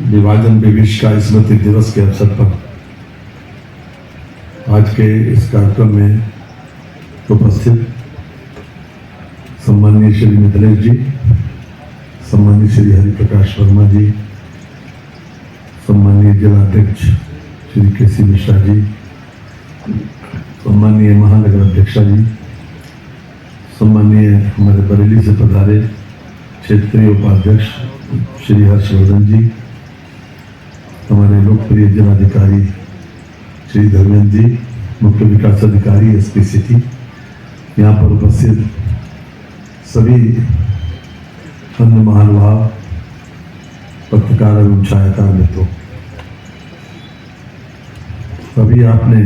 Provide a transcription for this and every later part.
विभाजन विविश का स्मृति दिवस के अवसर पर आज के इस कार्यक्रम में उपस्थित सम्माननीय श्री मिथिलेश जी, सम्माननीय श्री हरिप्रकाश वर्मा जी, सम्माननीय जिला अध्यक्ष श्री केसी मिश्रा जी, सम्माननीय महानगर अध्यक्षा जी, सम्माननीय हमारे बरेली से पधारे क्षेत्रीय उपाध्यक्ष श्री हर्षवर्धन जी, हमारे लोकप्रिय जिलाधिकारी श्री धर्मेंद्र जी, मुख्य विकास अधिकारी एसपी सिटी, यहाँ पर उपस्थित सभी अन्य महानुभाव, पत्रकार एवं छायाकार मित्रों, अभी आपने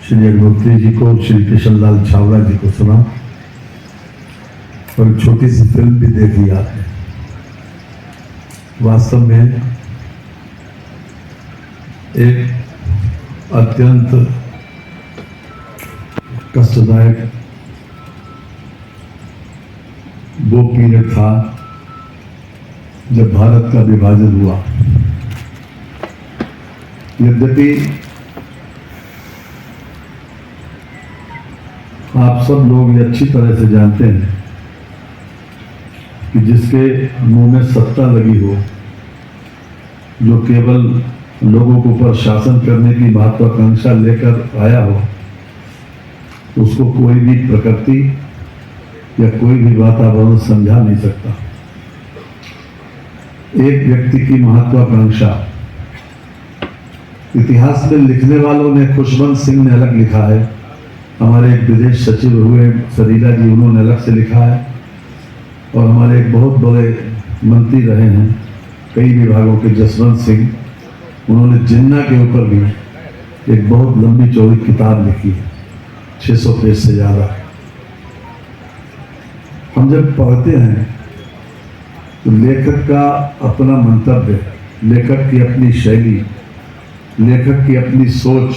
श्री अग्निहोत्री जी को, श्री कृष्णलाल छावला जी को सुना और छोटी सी फिल्म भी देख ली आपने। वास्तव में एक अत्यंत कष्टदायक वो पीरियड था जब भारत का विभाजन हुआ। यद्यपि आप सब लोग ये अच्छी तरह से जानते हैं कि जिसके मुंह में सत्ता लगी हो, जो केवल लोगों के ऊपर शासन करने की महत्वाकांक्षा लेकर आया हो, उसको कोई भी प्रकृति या कोई भी वातावरण समझा नहीं सकता। एक व्यक्ति की महत्वाकांक्षा इतिहास में लिखने वालों ने, खुशवंत सिंह ने अलग लिखा है, हमारे एक विदेश सचिव हुए सरीला जी, उन्होंने अलग से लिखा है, और हमारे एक बहुत बड़े मंत्री रहे हैं कई विभागों के जसवंत सिंह, उन्होंने जिन्ना के ऊपर भी एक बहुत लंबी चौड़ी किताब लिखी है, 600 पेज से ज़्यादा। हम जब पढ़ते हैं तो लेखक का अपना मंतव्य, लेखक की अपनी शैली, लेखक की अपनी सोच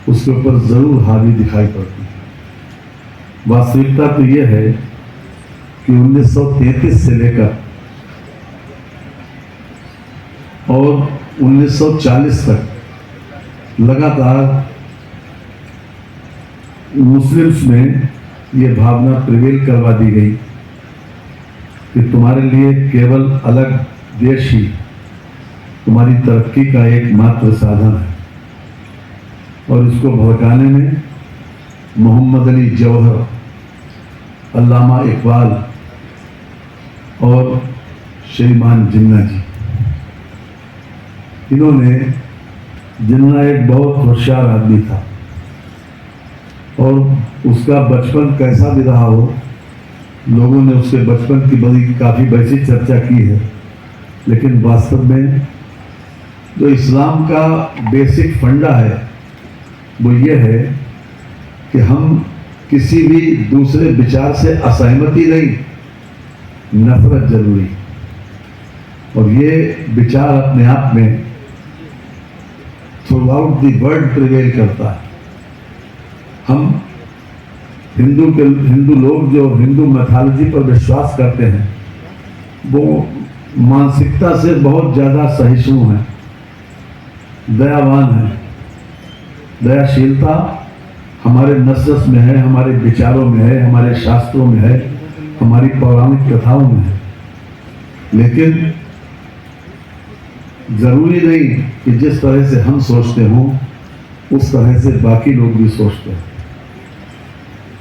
उसके ऊपर जरूर हावी दिखाई पड़ती है। वास्तविकता तो यह है कि 1933 से लेकर और 1940 तक लगातार मुस्लिम्स में ये भावना प्रिवेल करवा दी गई कि तुम्हारे लिए केवल अलग देश ही तुम्हारी तरक्की का एकमात्र साधन है, और इसको भड़काने में मोहम्मद अली जौहर, अल्लामा इकबाल और श्रीमान जिन्ना जी, इन्होंने, जिन्ना एक बहुत होशियार आदमी था और उसका बचपन कैसा भी रहा हो, लोगों ने उसके बचपन की बड़ी काफ़ी वैसी चर्चा की है, लेकिन वास्तव में जो इस्लाम का बेसिक फंडा है वो ये है कि हम किसी भी दूसरे विचार से असहमति नहीं, नफरत जरूरी, और ये विचार अपने आप में through out the world prevail करता है। हम हिंदू लोग जो हिंदू मैथोलॉजी पर विश्वास करते हैं वो मानसिकता से बहुत ज़्यादा सहिष्णु हैं, दयावान हैं। दयाशीलता हमारे नस्स में है, हमारे विचारों में है, हमारे शास्त्रों में है, हमारी पौराणिक कथाओं में है, लेकिन जरूरी नहीं कि जिस तरह से हम सोचते हों उस तरह से बाकी लोग भी सोचते हैं।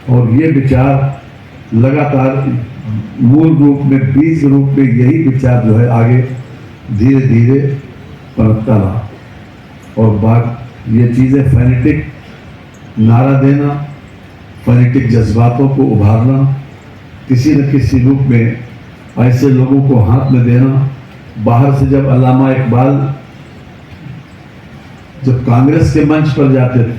और ये विचार लगातार मूल रूप में, बीज रूप में यही विचार जो है आगे धीरे धीरे पनपता रहा, और बात ये चीज़ें फैनेटिक नारा देना, फैनेटिक जज्बातों को उभारना, किसी न किसी रूप में ऐसे लोगों को हाथ में देना। बाहर से जब अल्लामा इकबाल जब कांग्रेस के मंच पर जाते थे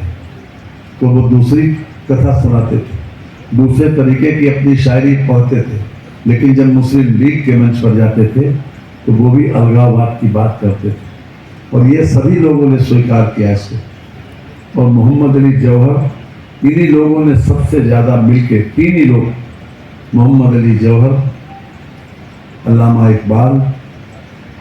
तो वो दूसरी कथा सुनाते थे, दूसरे तरीके की अपनी शायरी पढ़ते थे, लेकिन जब मुस्लिम लीग के मंच पर जाते थे तो वो भी अलगाववाद की बात करते थे, और ये सभी लोगों ने स्वीकार किया इसको। और मोहम्मद अली जौहर, इन्हीं लोगों ने सबसे ज़्यादा मिलके, तीन ही लोग, मोहम्मद अली जौहर, अल्लामा इकबाल।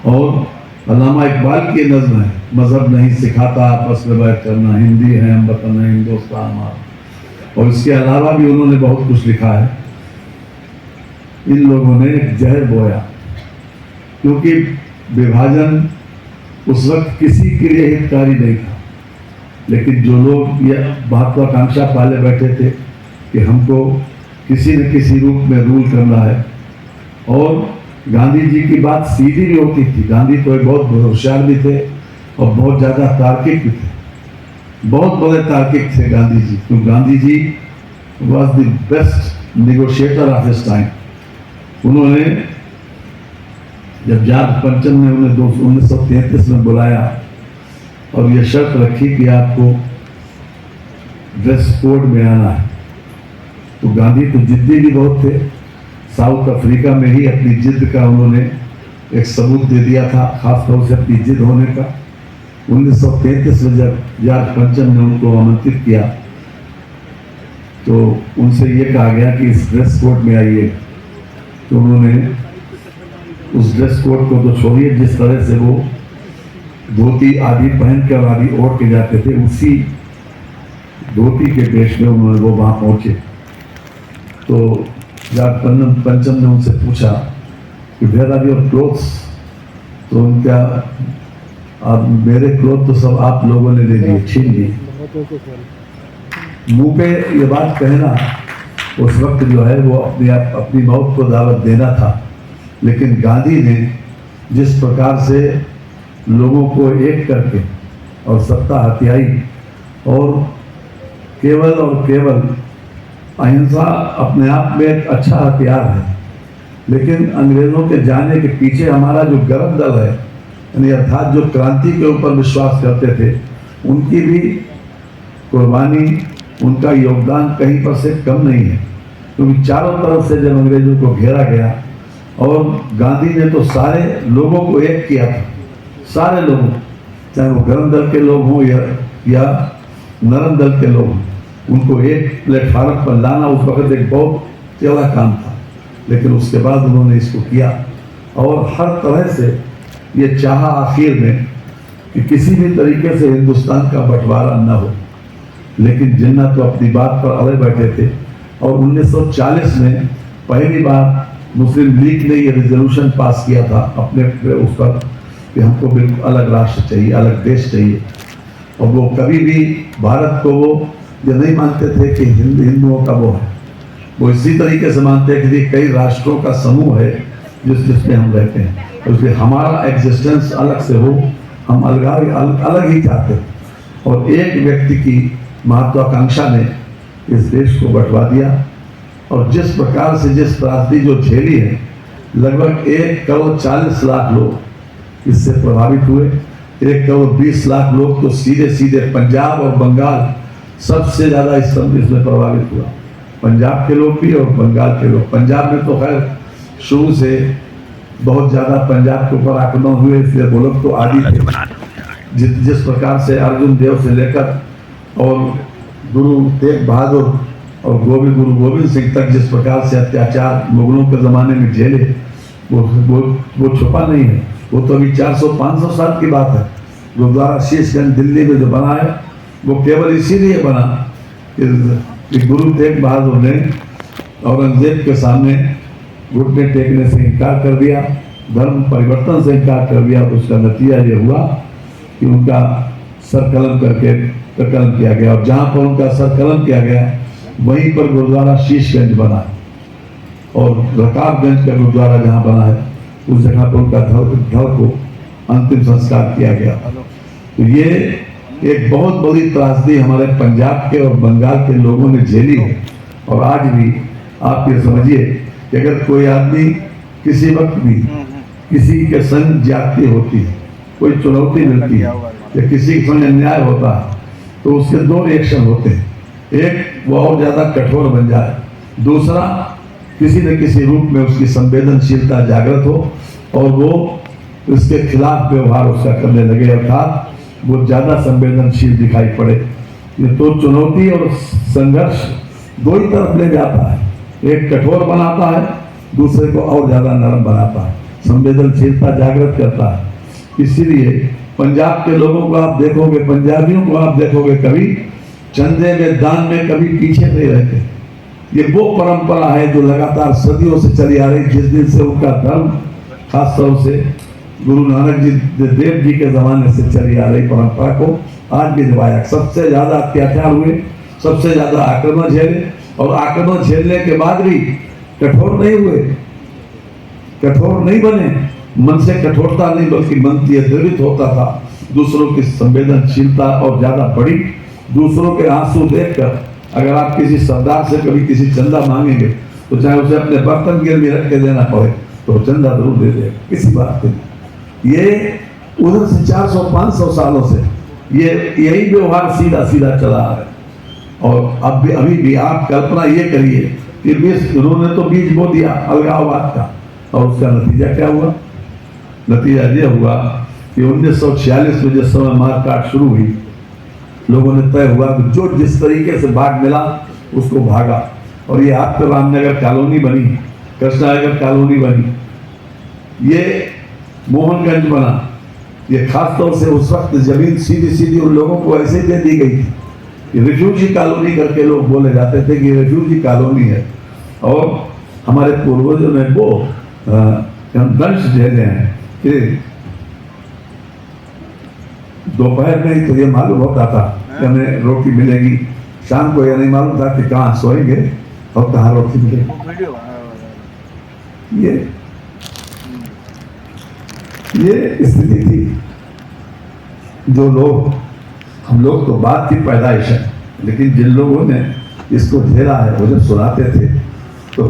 और अल्लामा इकबाल की नज़्म है, मज़हब नहीं सिखाता आपस में बैठ करना, हिंदी है हम वतन है हिंदुस्तान हमारा। और इसके अलावा भी उन्होंने बहुत कुछ लिखा है। इन लोगों ने एक जहर बोया, क्योंकि विभाजन उस वक्त किसी के लिए हितकारी नहीं था, लेकिन जो लोग ये महत्वाकांक्षा पाले बैठे थे कि हमको किसी न किसी रूप में रूल करना है। और गांधी जी की बात सीधी भी होती थी। गांधी तो एक बहुत होशियार भी थे और बहुत ज़्यादा तार्किक भी थे, बहुत बड़े तार्किक थे गांधी जी। तो Gandhi ji was the best negotiator of his time. उन्होंने जब जाट पंचम ने उन्हें 1933 में बुलाया और यह शर्त रखी कि आपको ड्रेस कोड में आना है, तो गांधी तो जिद्दी भी बहुत थे। साउथ अफ्रीका में ही अपनी जिद का उन्होंने एक सबूत दे दिया था, खासतौर से अपनी जिद होने का। 1933 में जब जाट पंचम ने उनको आमंत्रित किया तो उनसे ये कहा गया कि इस ड्रेस कोड में आइए। तो उन्होंने उस ड्रेस कोड को तो छोड़िए, जिस तरह से वो धोती आदि पहन कर आदि ओढ़ के जाते थे, उसी धोती के वेश में उन्होंने वो वहाँ पहुँचे। तो जाट पंचम ने उनसे पूछा कि वेयर आर योर क्लोथ्स? तो उनका अब मेरे क्लोथ तो सब आप लोगों ने ले लिए, छीन लिए। मुंह पे ये बात कहना उस वक्त जो है वो अपनी मौत को दावत देना था। लेकिन गांधी ने जिस प्रकार से लोगों को एक करके और सत्ता हथियाई, और केवल अहिंसा अपने आप में एक अच्छा हथियार है, लेकिन अंग्रेजों के जाने के पीछे हमारा जो गर्म दल है, यानी अर्थात जो क्रांति के ऊपर विश्वास करते थे, उनकी भी कुर्बानी, उनका योगदान कहीं पर से कम नहीं है। क्योंकि चारों तरफ से जब अंग्रेजों को घेरा गया और गांधी ने तो सारे लोगों को एक किया था, सारे लोगों, चाहे वो गर्म दल के लोग हों या नरम दल के लोग हों, उनको एक प्लेटफार्म पर लाना उस वक्त एक बहुत टेढ़ा काम था। लेकिन उसके बाद उन्होंने इसको किया और हर तरह से ये चाहा आखिर में कि किसी भी तरीके से हिंदुस्तान का बंटवारा न हो। लेकिन जिन्ना तो अपनी बात पर अड़े बैठे थे और 1940 में पहली बार मुस्लिम लीग ने ये रेजोल्यूशन पास किया था अपने उस पर कि हमको बिल्कुल अलग राष्ट्र चाहिए, अलग देश चाहिए। और वो कभी भी भारत को वो ये नहीं मानते थे कि हिंदुओं का वो है, वो इसी तरीके से मानते हैं कि कई राष्ट्रों का समूह है जिसमें हम रहते हैं, इसलिए हमारा एग्जिस्टेंस अलग से हो, हम अलग ही चाहते हैं। और एक व्यक्ति की महत्वाकांक्षा ने इस देश को बंटवा दिया। और जिस प्रकार से जिस त्रासदी जो झेली है, लगभग 1,40,00,000 लोग इससे प्रभावित हुए। 1,20,00,000 लोग तो सीधे पंजाब और बंगाल सबसे ज़्यादा इसमें प्रभावित हुआ। पंजाब के लोग भी और बंगाल के लोग। पंजाब में तो खैर शुरू से बहुत ज़्यादा पंजाब के ऊपर आक्रमण हुए, इसलिए वो लोग तो आदि थे। जिस प्रकार से अर्जुन देव से लेकर और गुरु तेग बहादुर और गुरु गोविंद सिंह तक जिस प्रकार से अत्याचार मुगलों के ज़माने में झेले, वो छुपा नहीं है। वो तो अभी 400-500 साल की बात है। गुरुद्वारा शीशगंज दिल्ली में जो बना है वो केवल इसीलिए बना कि गुरु तेग बहादुर ने औरंगजेब के सामने घुटने टेकने से इनकार कर दिया, धर्म परिवर्तन से इनकार कर दिया। तो उसका नतीजा ये हुआ कि उनका सर कलम किया गया, और जहाँ पर उनका सर कलम किया गया वहीं पर गुरुद्वारा शीशगंज बना, और रकाबगंज का गुरुद्वारा जहाँ बना है उस जगह पर उनका धड़ को अंतिम संस्कार किया गया। तो ये एक बहुत बड़ी त्रासदी हमारे पंजाब के और बंगाल के लोगों ने झेली है। और आज भी आप ये समझिए कि अगर कोई आदमी किसी वक्त भी किसी के संग ज्यादती होती है, कोई चुनौती मिलती है या किसी के संग अन्याय होता है, तो उसके दो रिएक्शन होते हैं। एक, वो और ज्यादा कठोर बन जाए। दूसरा, किसी न किसी रूप में उसकी संवेदनशीलता जागृत हो और वो उसके खिलाफ व्यवहार उसका करने लगे, अर्थात वो ज्यादा संवेदनशील दिखाई पड़े। ये तो चुनौती और संघर्ष दो ही तरफ ले जाता है। एक कठोर बनाता है दूसरे को और ज़्यादा नरम बनाता है, संवेदनशीलता जागृत करता है। इसीलिए पंजाब के लोगों को आप देखोगे, पंजाबियों को आप देखोगे, कभी चंदे में दान में कभी पीछे नहीं रहते। ये वो परंपरा है जो लगातार सदियों से चली आ रही, जिस दिन से उनका धर्म खास तौर से गुरु नानक जी देव जी के जमाने से चली आ रही परंपरा को आज भी निभाया। सबसे ज्यादा अत्याचार हुए, सबसे ज्यादा आक्रमण झेले, और आक्रमण झेलने के बाद भी कठोर नहीं हुए, कठोर नहीं बने, मन से कठोरता नहीं बल्कि मन से द्रवित होता था। दूसरों की संवेदनशीलता और ज्यादा बढ़ी। दूसरों के आंसू देखकर अगर आप किसी सरदार से कभी किसी चंदा मांगेंगे तो चाहे उसे अपने बर्तन गिरवी रख के देना पड़े तो चंदा जरूर दे दे, किसी बात के लिए। ये उधर से 400-500 सालों से ये यही व्यवहार सीधा सीधा चला आ रहा है। और अब भी अभी भी आप कल्पना ये करिए कि उन्होंने तो बीज बो दिया अलगाववाद का, और उसका नतीजा क्या हुआ? नतीजा ये हुआ कि 1946 में जिस समय मारकाट शुरू हुई, लोगों ने तय हुआ कि जो जिस तरीके से भाग मिला उसको भागा, और ये आपके रामनगर कॉलोनी बनी, कृष्णानगर कॉलोनी बनी, ये मोहनगंज बना। ये खास तौर से उस वक्त जमीन सीधी सीधी उन लोगों को ऐसे दे दी गई थी। रिफ्यूजी कॉलोनी करके लोग बोले जाते थे कि रिफ्यूजी कॉलोनी है, और हमारे पूर्वजों ने वो दंश झेले हैं कि दोपहर में ही तो ये मालूम होता था कि हमें रोटी मिलेगी, शाम को यह नहीं मालूम था कि कहाँ सोएंगे और कहाँ रोटी मिलेगी। ये स्थिति थी। जो लोग, हम लोग तो बात की पैदाइश है, लेकिन जिन लोगों ने इसको झेला है वो जब सुनाते थे तो